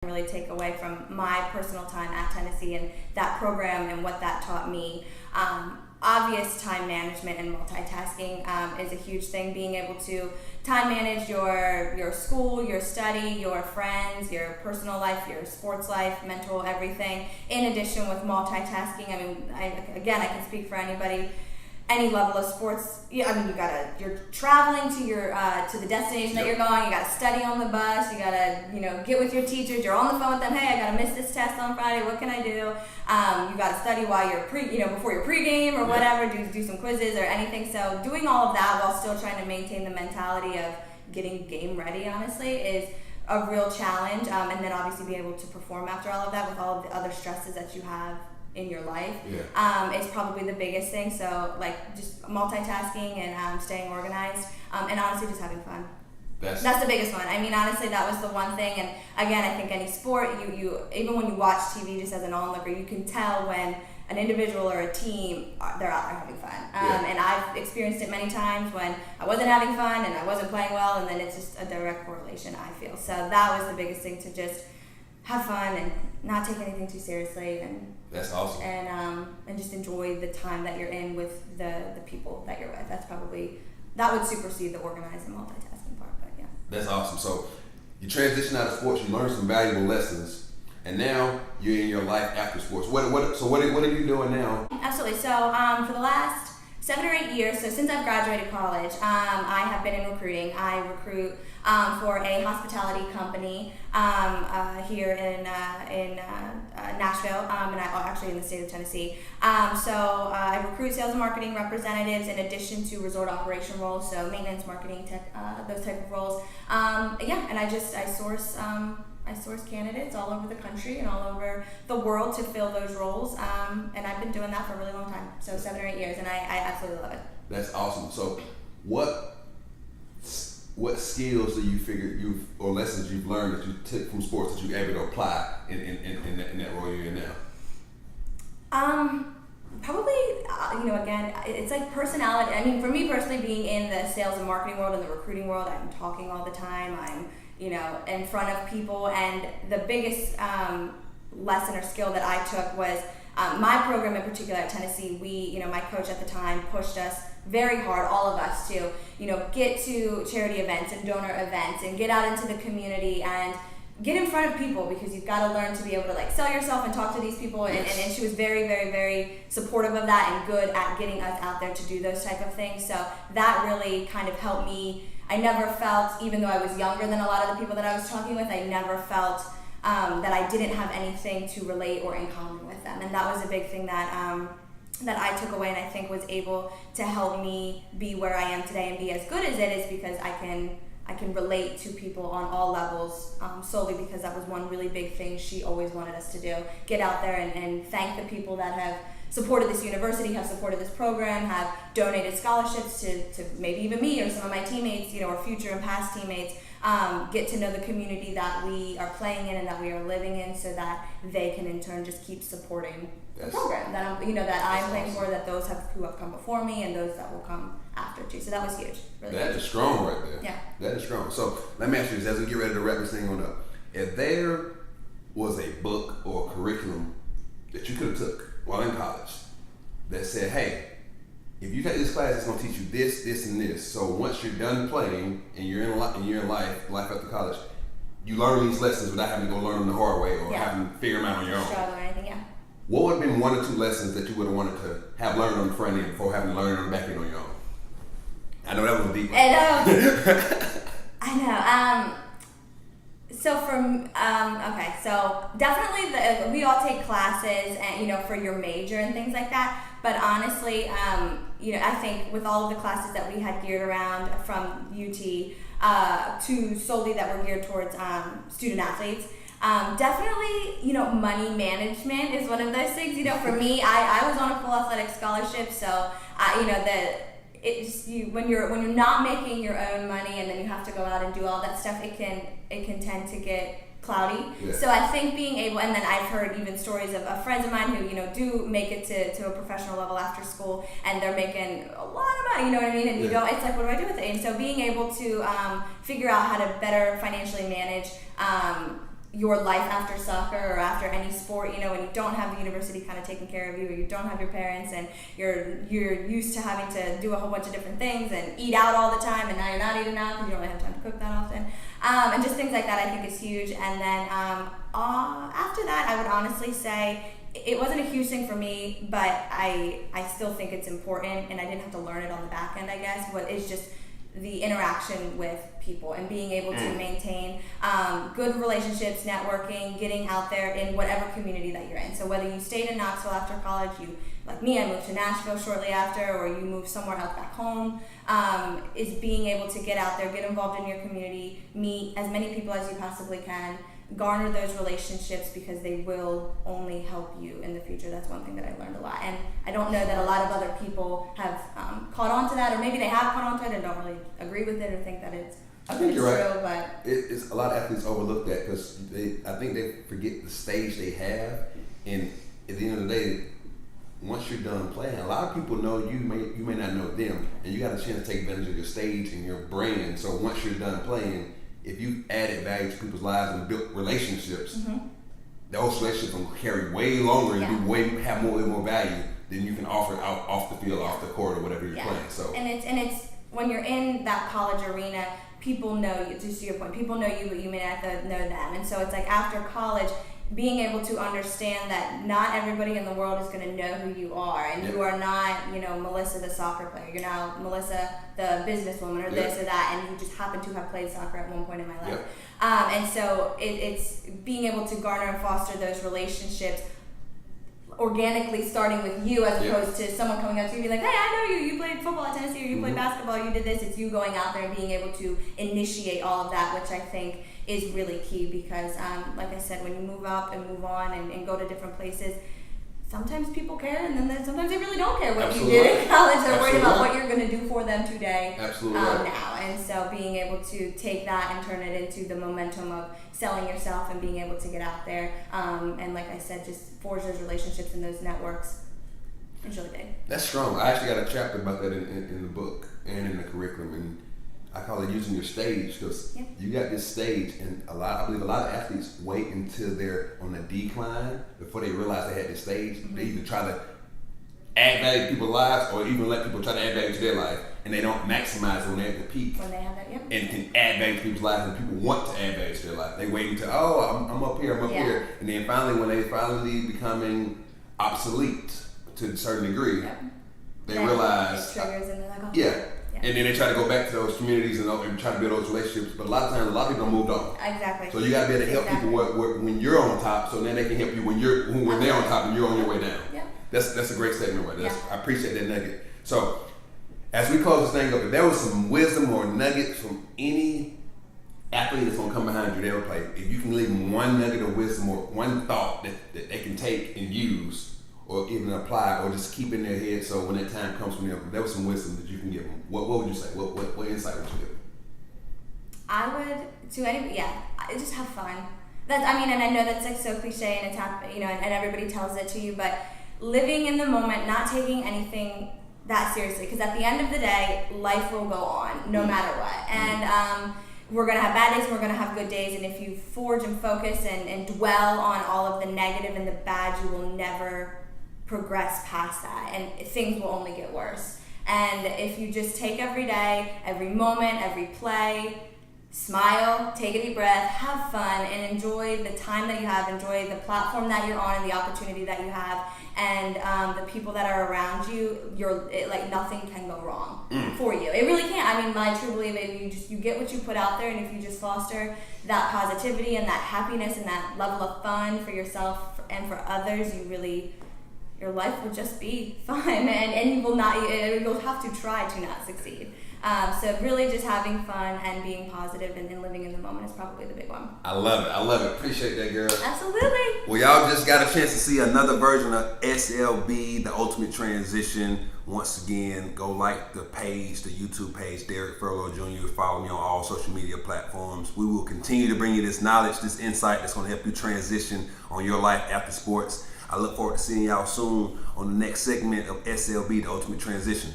really take away from my personal time at Tennessee and that program and what that taught me. Obvious time management and multitasking is a huge thing. Being able to time manage your school, your study, your friends, your personal life, your sports life, mental, everything. In addition with multitasking, I mean, I can speak for anybody. Any level of sports, you're traveling to your to the destination that you're going. You gotta study on the bus. You gotta get with your teachers. You're on the phone with them. Hey, I gotta miss this test on Friday. What can I do? You gotta study while you're before your pregame or whatever. Do some quizzes or anything. So doing all of that while still trying to maintain the mentality of getting game ready, honestly, is a real challenge. And then obviously be able to perform after all of that with all of the other stresses that you have in your life. It's probably the biggest thing. So like just multitasking and staying organized, and honestly just having fun. That's the biggest one. I mean, honestly, that was the one thing. And again, I think any sport, you even when you watch TV just as an onlooker, you can tell when an individual or a team, they're out there having fun. And I've experienced it many times when I wasn't having fun and I wasn't playing well, and then it's just a direct correlation, I feel. So that was the biggest thing, to just have fun and not take anything too seriously, and that's awesome. And just enjoy the time that you're in with the people that you're with. That would supersede the organized and multitasking part, but yeah. That's awesome. So you transition out of sports, you learn some valuable lessons, and now you're in your life after sports. What are you doing now? Absolutely. So for the last 7 or 8 years, so since I've graduated college, I have been in recruiting. I recruit for a hospitality company here in Nashville, and actually in the state of Tennessee. So I recruit sales and marketing representatives in addition to resort operation roles, so maintenance, marketing, tech, those type of roles. And I source candidates all over the country and all over the world to fill those roles, and I've been doing that for a really long time, so 7 or 8 years, and I absolutely love it. That's awesome. So what skills do you figure or lessons you've learned that you took from sports that you're able to apply in that role you're in now? Probably, again, it's like personality. I mean, for me personally, being in the sales and marketing world and the recruiting world, I'm talking all the time. I'm in front of people, and the biggest lesson or skill that I took was my program in particular at Tennessee. My coach at the time pushed us very hard, all of us, to get to charity events and donor events and get out into the community and get in front of people, because you've got to learn to be able to sell yourself and talk to these people. And she was very, very, very supportive of that and good at getting us out there to do those type of things. So that really kind of helped me. I never felt, even though I was younger than a lot of the people that I was talking with, I never felt that I didn't have anything to relate or in common with them. And that was a big thing that I took away, and I think was able to help me be where I am today and be as good as it is, because I can relate to people on all levels, solely because that was one really big thing she always wanted us to do. Get out there and thank the people that have supported this university, have supported this program, have donated scholarships to maybe even me or some of my teammates, or future and past teammates. Get to know the community that we are playing in and that we are living in, so that they can in turn just keep supporting the program that I'm playing for, that those who have come before me and those that will come after too. So that was huge. Really that huge. Is strong right there. Yeah. That is strong. So let me ask you this, as we get ready to wrap this thing on up. If there was a book or a curriculum that you could have took while in college that said, hey, if you take this class, it's going to teach you this, this, and this. So once you're done playing and you're in life after college, you learn these lessons without having to go learn them the hard way or having to figure them out on your own. Struggle or anything, yeah. What would have been 1 or 2 lessons that you would have wanted to have learned on the front end before having to learn on the back end on your own? I know that was deep. I know. So definitely we all take classes and for your major and things like that. But honestly, I think with all of the classes that we had geared around from UT to solely that were geared towards student athletes, definitely, money management is one of those things. For me, I was on a full athletic scholarship, so when you're not making your own money and then you have to go out and do all that stuff, it can tend to get cloudy. Yeah. So I think being able, and then I've heard even stories of friends of mine who do make it to a professional level after school, and they're making a lot of money, you know what I mean? And it's like, what do I do with it? And so being able to figure out how to better financially manage your life after soccer or after any sport, you know, when you don't have the university kind of taking care of you, or you don't have your parents, and you're used to having to do a whole bunch of different things and eat out all the time, and now you're not eating out because you don't really have time to cook that often, and just things like that I think is huge. And then after that, I would honestly say it wasn't a huge thing for me, but I still think it's important, and I didn't have to learn it on the back end, I guess, but it's just the interaction with people and being able to maintain good relationships, networking, getting out there in whatever community that you're in. So whether you stayed in Knoxville after college, you, like me, I moved to Nashville shortly after, or you moved somewhere else back home, is being able to get out there, get involved in your community, meet as many people as you possibly can, garner those relationships, because they will only help you in the future. That's one thing that I learned a lot, and I don't know that a lot of other people have caught on to that, or maybe they have caught on to it and don't really agree with it or think that it's I think you're true, right. But It's a lot of athletes overlook that because I think they forget the stage they have, and at the end of the day, once you're done playing, a lot of people know you may not know them, and you got a chance to take advantage of your stage and your brand. So once you're done playing, if you added value to people's lives and built relationships, those relationships will carry way longer and have more value than you can offer out off the field, off the court, or whatever you're playing. So and it's when you're in that college arena, people know you. Just to your point, people know you, but you may not know them. And so it's like after college, being able to understand that not everybody in the world is going to know who you are, and you are not, you know, Melissa the soccer player. You're now Melissa the businesswoman, or this or that, and you just happen to have played soccer at one point in my life. And so it's being able to garner and foster those relationships organically, starting with you, as opposed to someone coming up to you and be like, hey, I know you. You played football at Tennessee, or you played basketball, you did this. It's you going out there and being able to initiate all of that, which I think is really key, because like I said, when you move up and move on and go to different places, sometimes people care, and then sometimes they really don't care what you did in college. They're worried about what you're going to do for them today now. And so being able to take that and turn it into the momentum of selling yourself and being able to get out there, and like I said, just forge those relationships and those networks is really big. That's strong. I actually got a chapter about that in the book and in the curriculum, and I call it using your stage, because you got this stage, and I believe a lot of athletes wait until they're on the decline before they realize they had this stage. They either try to add value to people's lives, or even let people try to add value to their life, and they don't maximize when they're at the peak. When they have that, and can add value to people's lives, and people want to add value to their life. They wait until, I'm up here, here, and then finally, when they finally becoming obsolete to a certain degree, they realize it triggers, and they're like, and then they try to go back to those communities and try to build those relationships. But a lot of times, a lot of people don't moved on. Exactly. So you got to be able to help people when you're on top, so then they can help you when they're on top and you're on your way down. That's a great statement right there. I appreciate that nugget. So as we close this thing up, if there was some wisdom or nuggets from any athlete that's going to come behind you, they'll play. If you can leave them one nugget of wisdom or one thought that they can take and use, or even apply, or just keep in their head, so when that time comes from them, there was some wisdom that you can give them. What would you say? What insight would you give them? I would, to anybody, just have fun. And I know that's like so cliche, and it's and everybody tells it to you, but living in the moment, not taking anything that seriously, because at the end of the day, life will go on no matter what. And we're going to have bad days and we're going to have good days, and if you forge and focus and dwell on all of the negative and the bad, you will never progress past that, and things will only get worse. And if you just take every day, every moment, every play, smile, take a deep breath, have fun, and enjoy the time that you have, enjoy the platform that you're on and the opportunity that you have, and the people that are around you, nothing can go wrong for you. It really can't. I truly believe it. You get what you put out there, and if you just foster that positivity and that happiness and that level of fun for yourself and for others, your life will just be fun, and you'll have to try to not succeed. So really just having fun and being positive and living in the moment is probably the big one. I love it. Appreciate that, girl. Absolutely. Well, y'all just got a chance to see another version of SLB, The Ultimate Transition. Once again, go like the page, the YouTube page, Derek Furlow Jr. Follow me on all social media platforms. We will continue to bring you this knowledge, this insight that's going to help you transition on your life after sports. I look forward to seeing y'all soon on the next segment of SLB, The Ultimate Transition.